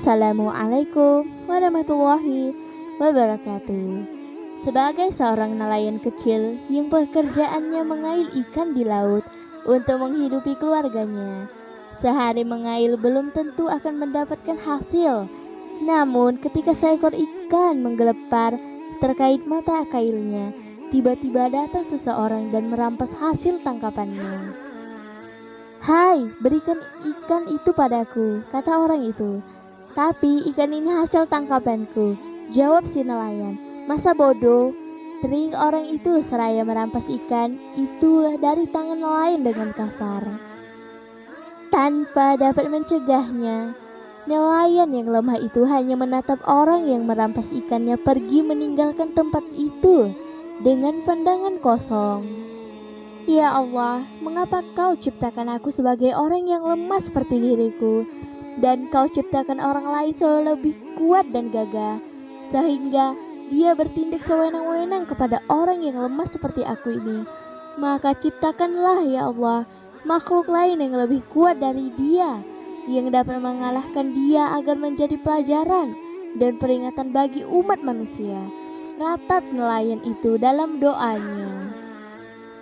Assalamualaikum warahmatullahi wabarakatuh. Sebagai seorang nelayan kecil yang pekerjaannya mengail ikan di laut untuk menghidupi keluarganya, sehari mengail belum tentu akan mendapatkan hasil. Namun ketika seekor ikan menggelepar terkait mata kailnya, tiba-tiba datang seseorang dan merampas hasil tangkapannya. "Hai, berikan ikan itu padaku," kata orang itu. "Tapi ikan ini hasil tangkapanku," jawab si nelayan. "Masa bodoh?" teriak orang itu seraya merampas ikan itu dari tangan nelayan dengan kasar. Tanpa dapat mencegahnya, nelayan yang lemah itu hanya menatap orang yang merampas ikannya pergi meninggalkan tempat itu dengan pandangan kosong. "Ya Allah, mengapa kau ciptakan aku sebagai orang yang lemah seperti diriku? Dan kau ciptakan orang lain lebih kuat dan gagah, sehingga dia bertindak sewenang-wenang kepada orang yang lemah seperti aku ini. Maka ciptakanlah ya Allah makhluk lain yang lebih kuat dari dia, yang dapat mengalahkan dia agar menjadi pelajaran dan peringatan bagi umat manusia," ratap nelayan itu dalam doanya.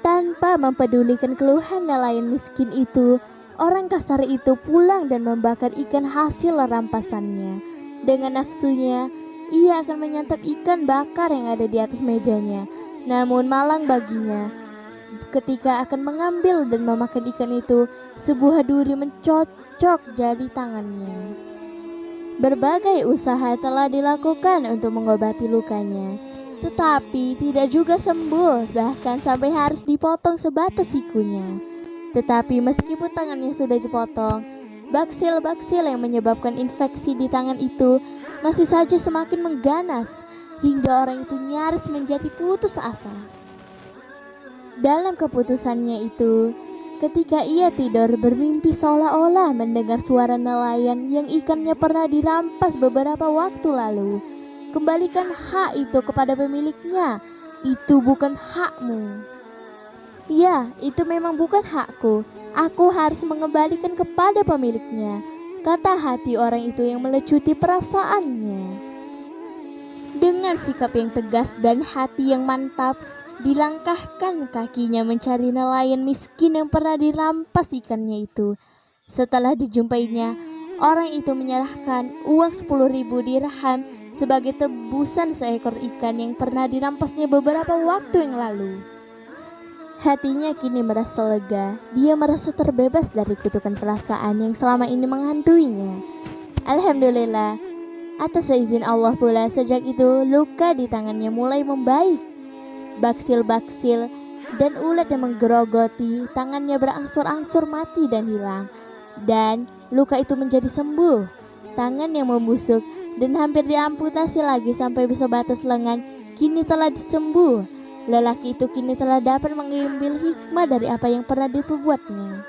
Tanpa mempedulikan keluhan nelayan miskin itu, orang kasar itu pulang dan membakar ikan hasil rampasannya. Dengan nafsunya, ia akan menyantap ikan bakar yang ada di atas mejanya. Namun malang baginya, ketika akan mengambil dan memakan ikan itu, sebuah duri mencocok jari tangannya. Berbagai usaha telah dilakukan untuk mengobati lukanya, tetapi tidak juga sembuh, bahkan sampai harus dipotong sebatas sikunya. Tetapi meskipun tangannya sudah dipotong, baksil-baksil yang menyebabkan infeksi di tangan itu masih saja semakin mengganas, hingga orang itu nyaris menjadi putus asa. Dalam keputusannya itu, ketika ia tidur bermimpi seolah-olah mendengar suara nelayan yang ikannya pernah dirampas beberapa waktu lalu. "Kembalikan hak itu kepada pemiliknya, itu bukan hakmu." "Ya, itu memang bukan hakku. Aku harus mengembalikan kepada pemiliknya," kata hati orang itu yang melecuti perasaannya. Dengan sikap yang tegas dan hati yang mantap, dilangkahkan kakinya mencari nelayan miskin yang pernah dirampas ikannya itu. Setelah dijumpainya, orang itu menyerahkan uang 10.000 dirham sebagai tebusan seekor ikan yang pernah dirampasnya beberapa waktu yang lalu. Hatinya kini merasa lega. Dia merasa terbebas dari kutukan perasaan yang selama ini menghantuinya. Alhamdulillah, atas izin Allah pula sejak itu luka di tangannya mulai membaik. Baksil-baksil dan ulat yang menggerogoti tangannya berangsur-angsur mati dan hilang. Dan luka itu menjadi sembuh. Tangan yang membusuk dan hampir diamputasi lagi sampai sebatas lengan kini telah disembuh. Lelaki itu kini telah dapat mengambil hikmah dari apa yang pernah diperbuatnya.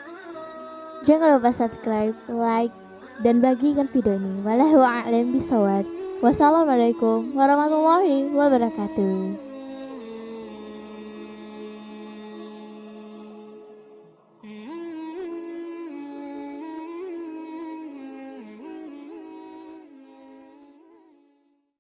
Jangan lupa subscribe, like, dan bagikan video ini. Wallahu a'lam bishawab. Wassalamualaikum warahmatullahi wabarakatuh.